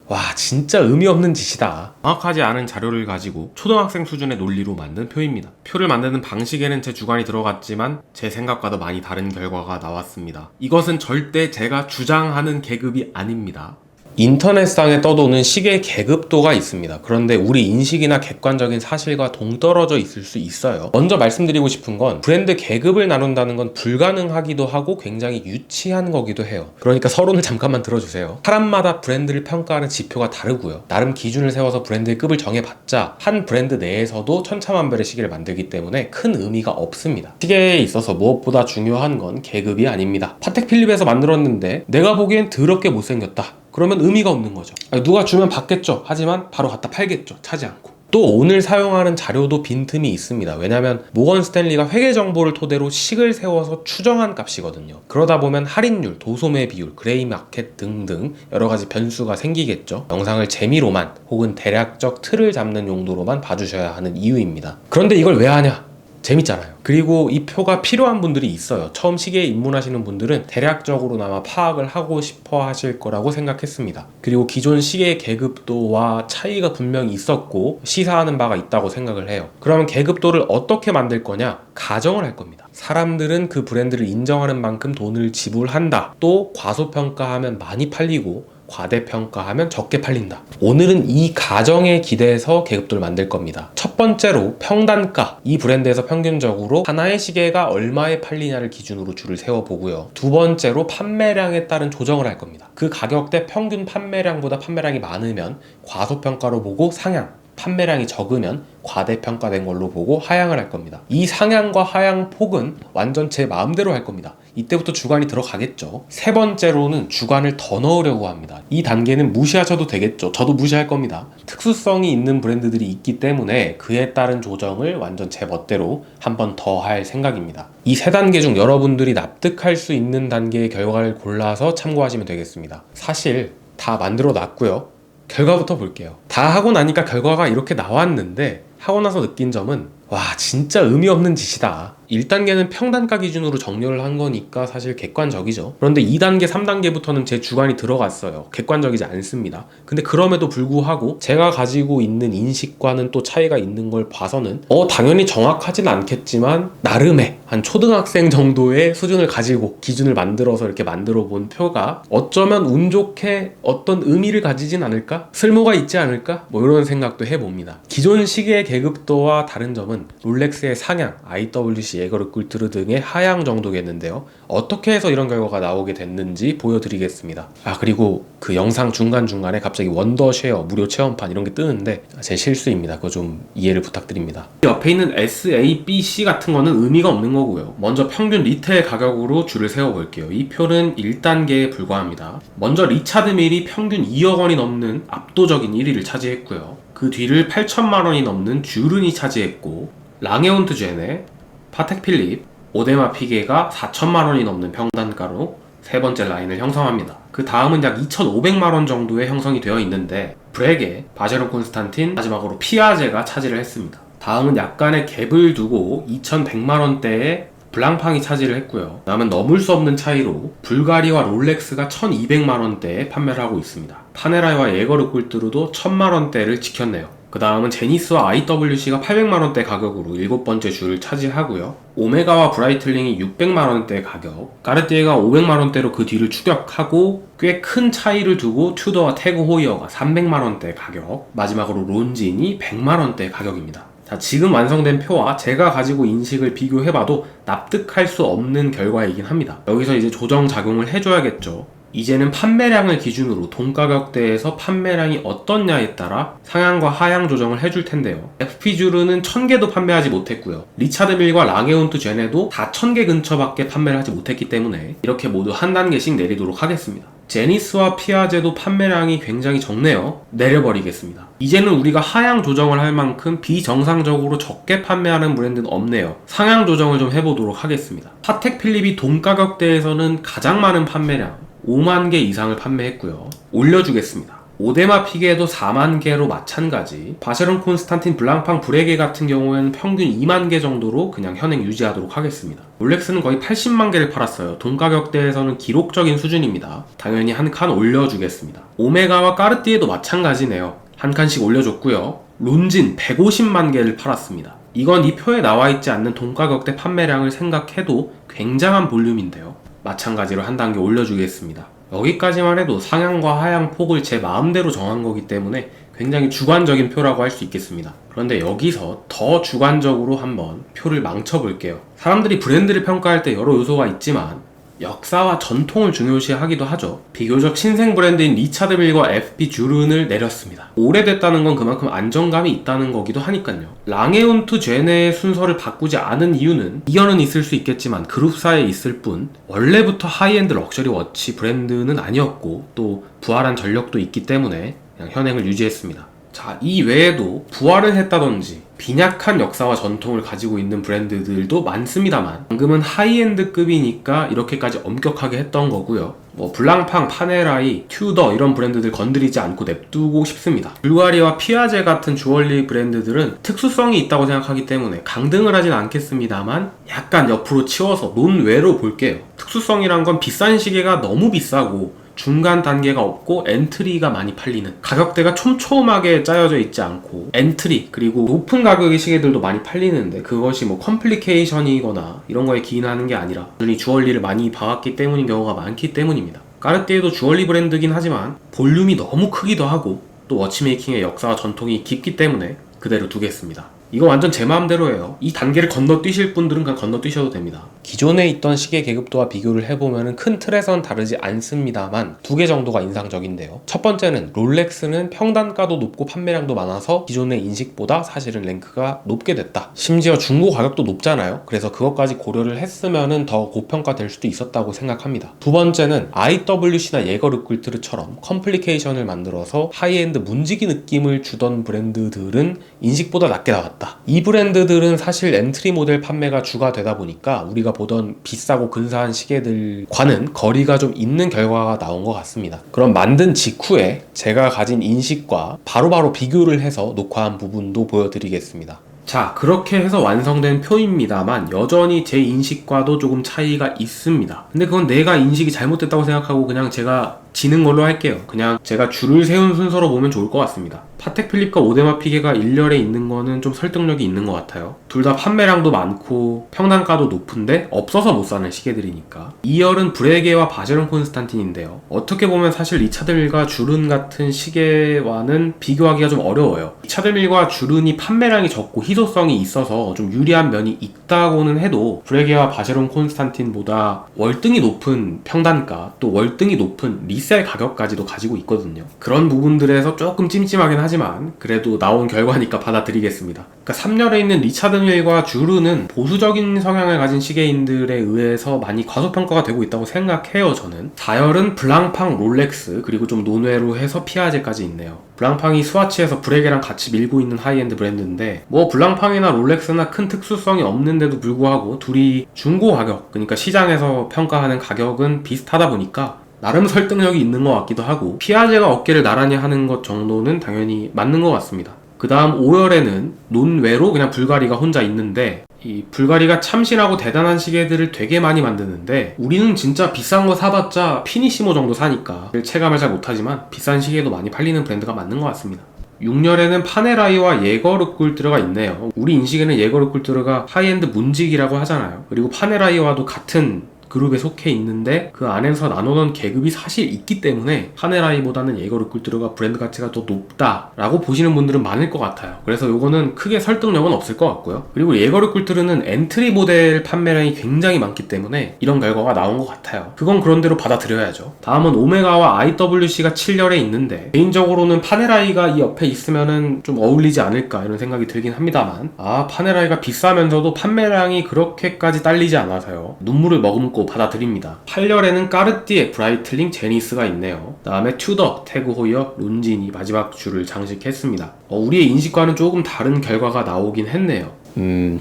와, 진짜 의미 없는 짓이다. 정확하지 않은 자료를 가지고 초등학생 수준의 논리로 만든 표입니다. 표를 만드는 방식에는 제 주관이 들어갔지만 제 생각과도 많이 다른 결과가 나왔습니다. 이것은 절대 제가 주장하는 계급이 아닙니다. 인터넷상에 떠도는 시계 계급도가 있습니다. 그런데 우리 인식이나 객관적인 사실과 동떨어져 있을 수 있어요. 먼저 말씀드리고 싶은 건 브랜드 계급을 나눈다는 건 불가능하기도 하고 굉장히 유치한 거기도 해요. 그러니까 서론을 잠깐만 들어주세요. 사람마다 브랜드를 평가하는 지표가 다르고요. 나름 기준을 세워서 브랜드의 급을 정해봤자 한 브랜드 내에서도 천차만별의 시계를 만들기 때문에 큰 의미가 없습니다. 시계에 있어서 무엇보다 중요한 건 계급이 아닙니다. 파텍 필립에서 만들었는데 내가 보기엔 더럽게 못생겼다. 그러면 의미가 없는 거죠. 누가 주면 받겠죠. 하지만 바로 갖다 팔겠죠. 차지 않고. 또 오늘 사용하는 자료도 빈틈이 있습니다. 왜냐하면 모건 스탠리가 회계 정보를 토대로 식을 세워서 추정한 값이거든요. 그러다 보면 할인율, 도소매 비율, 그레이 마켓 등등 여러 가지 변수가 생기겠죠. 영상을 재미로만 혹은 대략적 틀을 잡는 용도로만 봐주셔야 하는 이유입니다. 그런데 이걸 왜 하냐? 재밌잖아요. 그리고 이 표가 필요한 분들이 있어요. 처음 시계에 입문하시는 분들은 대략적으로나마 파악을 하고 싶어 하실 거라고 생각했습니다. 그리고 기존 시계의 계급도와 차이가 분명히 있었고 시사하는 바가 있다고 생각을 해요. 그러면 계급도를 어떻게 만들 거냐? 가정을 할 겁니다. 사람들은 그 브랜드를 인정하는 만큼 돈을 지불한다. 또 과소평가하면 많이 팔리고 과대평가하면 적게 팔린다. 오늘은 이 가정에 기대서 계급도를 만들 겁니다. 첫 번째로 평단가. 이 브랜드에서 평균적으로 하나의 시계가 얼마에 팔리냐를 기준으로 줄을 세워보고요. 두 번째로 판매량에 따른 조정을 할 겁니다. 그 가격대 평균 판매량보다 판매량이 많으면 과소평가로 보고 상향, 판매량이 적으면 과대평가된 걸로 보고 하향을 할 겁니다. 이 상향과 하향 폭은 완전 제 마음대로 할 겁니다. 이때부터 주관이 들어가겠죠. 세 번째로는 주관을 더 넣으려고 합니다. 이 단계는 무시하셔도 되겠죠. 저도 무시할 겁니다. 특수성이 있는 브랜드들이 있기 때문에 그에 따른 조정을 완전 제 멋대로 한 번 더 할 생각입니다. 이 세 단계 중 여러분들이 납득할 수 있는 단계의 결과를 골라서 참고하시면 되겠습니다. 사실 다 만들어 놨고요. 결과부터 볼게요. 다 하고 나니까 결과가 이렇게 나왔는데 하고 나서 느낀 점은 와, 진짜 의미 없는 짓이다. 1단계는 평단가 기준으로 정렬을 한 거니까 사실 객관적이죠. 그런데 2단계, 3단계부터는 제 주관이 들어갔어요. 객관적이지 않습니다. 근데 그럼에도 불구하고 제가 가지고 있는 인식과는 또 차이가 있는 걸 봐서는 당연히 정확하진 않겠지만 나름의 한 초등학생 정도의 수준을 가지고 기준을 만들어서 이렇게 만들어 본 표가 어쩌면 운 좋게 어떤 의미를 가지진 않을까? 쓸모가 있지 않을까? 뭐 이런 생각도 해봅니다. 기존 시계의 계급도와 다른 점은 롤렉스의 상향, IWC, 예거르꿀트르 등의 하향 정도겠는데요. 어떻게 해서 이런 결과가 나오게 됐는지 보여드리겠습니다. 그리고 그 영상 중간중간에 갑자기 원더쉐어 무료 체험판 이런 게 뜨는데 제 실수입니다. 그거 좀 이해를 부탁드립니다. 옆에 있는 SABC 같은 거는 의미가 없는 거고요. 먼저 평균 리테일 가격으로 줄을 세워볼게요. 이 표는 1단계에 불과합니다. 먼저 리차드 밀이 평균 2억 원이 넘는 압도적인 1위를 차지했고요. 그 뒤를 8천만 원이 넘는 듀른이 차지했고 랑에온트 제네, 파텍 필립, 오데마 피게가 4천만 원이 넘는 평단가로 세 번째 라인을 형성합니다. 그 다음은 약 2,500만 원 정도의 형성이 되어 있는데 브레게, 바제론 콘스탄틴, 마지막으로 피아제가 차지를 했습니다. 다음은 약간의 갭을 두고 2,100만 원대의 블랑팡이 차지를 했고요. 다음은 넘을 수 없는 차이로 불가리와 롤렉스가 1,200만 원대에 판매를 하고 있습니다. 파네라이와 예거르꿀트르도 1,000만 원대를 지켰네요. 그 다음은 제니스와 IWC가 800만 원대 가격으로 7번째 줄을 차지하고요. 오메가와 브라이틀링이 600만 원대 가격, 까르띠에가 500만 원대로 그 뒤를 추격하고 꽤 큰 차이를 두고 튜더와 태그 호이어가 300만 원대 가격, 마지막으로 론진이 100만 원대 가격입니다. 자, 지금 완성된 표와 제가 가지고 인식을 비교해봐도 납득할 수 없는 결과이긴 합니다. 여기서 이제 조정 작용을 해줘야겠죠. 이제는 판매량을 기준으로 동가격대에서 판매량이 어떻냐에 따라 상향과 하향 조정을 해줄 텐데요. FP주르는 1000개도 판매하지 못했고요. 리차드 밀과 랑에온트 제네도 다 1000개 근처밖에 판매를 하지 못했기 때문에 이렇게 모두 한 단계씩 내리도록 하겠습니다. 제니스와 피아제도 판매량이 굉장히 적네요. 내려버리겠습니다. 이제는 우리가 하향 조정을 할 만큼 비정상적으로 적게 판매하는 브랜드는 없네요. 상향 조정을 좀 해보도록 하겠습니다. 파텍 필립이 동가격대에서는 가장 많은 판매량 5만 개 이상을 판매했고요. 올려주겠습니다. 오데마 피게도 4만 개로 마찬가지. 바쉐론 콘스탄틴 블랑팡 브레게 같은 경우에는 평균 2만 개 정도로 그냥 현행 유지하도록 하겠습니다. 롤렉스는 거의 80만 개를 팔았어요. 돈 가격대에서는 기록적인 수준입니다. 당연히 한 칸 올려주겠습니다. 오메가와 까르띠에도 마찬가지네요. 한 칸씩 올려줬고요. 론진 150만 개를 팔았습니다. 이건 이 표에 나와있지 않는 돈가격대 판매량을 생각해도 굉장한 볼륨인데요. 마찬가지로 한 단계 올려주겠습니다. 여기까지만 해도 상향과 하향 폭을 제 마음대로 정한 거기 때문에 굉장히 주관적인 표라고 할 수 있겠습니다. 그런데 여기서 더 주관적으로 한번 표를 망쳐볼게요. 사람들이 브랜드를 평가할 때 여러 요소가 있지만 역사와 전통을 중요시하기도 하죠. 비교적 신생 브랜드인 리차드 밀과 FP 주른을 내렸습니다. 오래됐다는 건 그만큼 안정감이 있다는 거기도 하니까요. 랑에운투 제네의 순서를 바꾸지 않은 이유는 이견은 있을 수 있겠지만 그룹사에 있을 뿐 원래부터 하이엔드 럭셔리 워치 브랜드는 아니었고 또 부활한 전력도 있기 때문에 그냥 현행을 유지했습니다. 자, 이 외에도 부활을 했다든지 빈약한 역사와 전통을 가지고 있는 브랜드들도 많습니다만 방금은 하이엔드급이니까 이렇게까지 엄격하게 했던 거고요. 블랑팡, 파네라이, 튜더 이런 브랜드들 건드리지 않고 냅두고 싶습니다. 불가리와 피아제 같은 주얼리 브랜드들은 특수성이 있다고 생각하기 때문에 강등을 하진 않겠습니다만 약간 옆으로 치워서 논외로 볼게요. 특수성이란 건 비싼 시계가 너무 비싸고 중간 단계가 없고 엔트리가 많이 팔리는, 가격대가 촘촘하게 짜여져 있지 않고 엔트리 그리고 높은 가격의 시계들도 많이 팔리는데 그것이 컴플리케이션이거나 이런 거에 기인하는 게 아니라 단순히 주얼리를 많이 봐왔기 때문인 경우가 많기 때문입니다. 까르띠에도 주얼리 브랜드긴 하지만 볼륨이 너무 크기도 하고 또 워치메이킹의 역사와 전통이 깊기 때문에 그대로 두겠습니다. 이거 완전 제 마음대로예요. 이 단계를 건너뛰실 분들은 그냥 건너뛰셔도 됩니다. 기존에 있던 시계 계급도와 비교를 해보면 큰 틀에선 다르지 않습니다만 두 개 정도가 인상적인데요. 첫 번째는 롤렉스는 평단가도 높고 판매량도 많아서 기존의 인식보다 사실은 랭크가 높게 됐다. 심지어 중고 가격도 높잖아요. 그래서 그것까지 고려를 했으면 더 고평가될 수도 있었다고 생각합니다. 두 번째는 IWC나 예거르꿀트르처럼 컴플리케이션을 만들어서 하이엔드 문지기 느낌을 주던 브랜드들은 인식보다 낮게 나왔다. 이 브랜드들은 사실 엔트리 모델 판매가 주가 되다 보니까 우리가 보던 비싸고 근사한 시계들과는 거리가 좀 있는 결과가 나온 것 같습니다. 그럼 만든 직후에 제가 가진 인식과 바로바로 비교를 해서 녹화한 부분도 보여드리겠습니다. 자, 그렇게 해서 완성된 표입니다만 여전히 제 인식과도 조금 차이가 있습니다. 근데 그건 내가 인식이 잘못됐다고 생각하고 그냥 제가 지는 걸로 할게요. 그냥 제가 줄을 세운 순서로 보면 좋을 것 같습니다. 파텍 필립과 오데마 피게가 1열에 있는 거는 좀 설득력이 있는 것 같아요. 둘 다 판매량도 많고 평단가도 높은데 없어서 못 사는 시계들이니까. 2열은 브레게와 바제론 콘스탄틴인데요. 어떻게 보면 사실 리차드 밀과 주른 같은 시계와는 비교하기가 좀 어려워요. 리차드 밀과 주른이 판매량이 적고 희소성이 있어서 좀 유리한 면이 있다고는 해도 브레게와 바제론 콘스탄틴보다 월등히 높은 평단가 또 월등히 높은 리셀 가격까지도 가지고 있거든요. 그런 부분들에서 조금 찜찜하긴 하지만 그래도 나온 결과니까 받아들이겠습니다. 그러니까 3열에 있는 리차드 밀과 주르는 보수적인 성향을 가진 시계인들에 의해서 많이 과소평가가 되고 있다고 생각해요. 저는 4열은 블랑팡, 롤렉스 그리고 좀 논외로 해서 피아제까지 있네요. 블랑팡이 스와치에서 브레게랑 같이 밀고 있는 하이엔드 브랜드인데 블랑팡이나 롤렉스나 큰 특수성이 없는데도 불구하고 둘이 중고 가격, 그러니까 시장에서 평가하는 가격은 비슷하다 보니까 나름 설득력이 있는 것 같기도 하고 피아제가 어깨를 나란히 하는 것 정도는 당연히 맞는 것 같습니다. 그 다음 5열에는 논외로 그냥 불가리가 혼자 있는데 이 불가리가 참신하고 대단한 시계들을 되게 많이 만드는데 우리는 진짜 비싼 거 사봤자 피니시모 정도 사니까 체감을 잘 못하지만 비싼 시계도 많이 팔리는 브랜드가 맞는 것 같습니다. 6열에는 파네라이와 예거르꿀트르가 있네요. 우리 인식에는 예거르꿀트르가 하이엔드 문직이라고 하잖아요. 그리고 파네라이와도 같은 그룹에 속해 있는데 그 안에서 나누는 계급이 사실 있기 때문에 파네라이보다는 예거르꿀트르가 브랜드 가치가 더 높다라고 보시는 분들은 많을 것 같아요. 그래서 요거는 크게 설득력은 없을 것 같고요. 그리고 예거르꿀트르는 엔트리 모델 판매량이 굉장히 많기 때문에 이런 결과가 나온 것 같아요. 그건 그런대로 받아들여야죠. 다음은 오메가와 IWC가 7열에 있는데 개인적으로는 파네라이가 이 옆에 있으면은 좀 어울리지 않을까 이런 생각이 들긴 합니다만 파네라이가 비싸면서도 판매량이 그렇게까지 딸리지 않아서요. 눈물을 머금고 받아들입니다. 8열에는 까르띠에, 브라이틀링, 제니스가 있네요. 다음에 튜더, 태그 호이어, 론진이 마지막 줄을 장식했습니다. 우리의 인식과는 조금 다른 결과가 나오긴 했네요.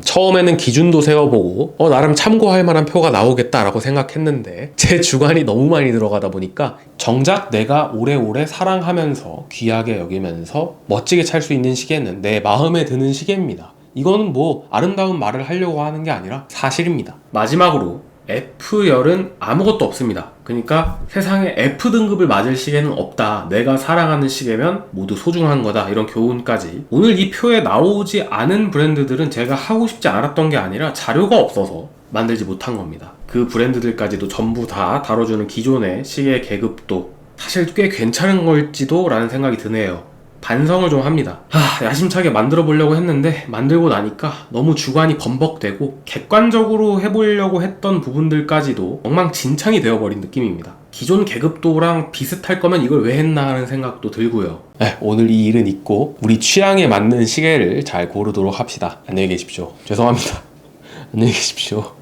처음에는 기준도 세워보고 나름 참고할 만한 표가 나오겠다라고 생각했는데 제 주관이 너무 많이 들어가다 보니까 정작 내가 오래오래 사랑하면서 귀하게 여기면서 멋지게 찰 수 있는 시계는 내 마음에 드는 시계입니다. 이거는 뭐 아름다운 말을 하려고 하는 게 아니라 사실입니다. 마지막으로 F열은 아무것도 없습니다. 그러니까 세상에 F등급을 맞을 시계는 없다. 내가 사랑하는 시계면 모두 소중한 거다. 이런 교훈까지. 오늘 이 표에 나오지 않은 브랜드들은 제가 하고 싶지 않았던 게 아니라 자료가 없어서 만들지 못한 겁니다. 그 브랜드들까지도 전부 다 다뤄주는 기존의 시계 계급도 사실 꽤 괜찮은 걸지도 라는 생각이 드네요. 반성을 좀 합니다. 야심차게 만들어 보려고 했는데 만들고 나니까 너무 주관이 번복되고 객관적으로 해보려고 했던 부분들까지도 엉망진창이 되어버린 느낌입니다. 기존 계급도랑 비슷할 거면 이걸 왜 했나 하는 생각도 들고요. 오늘 이 일은 있고 우리 취향에 맞는 시계를 잘 고르도록 합시다. 안녕히 계십시오. 죄송합니다. 안녕히 계십시오.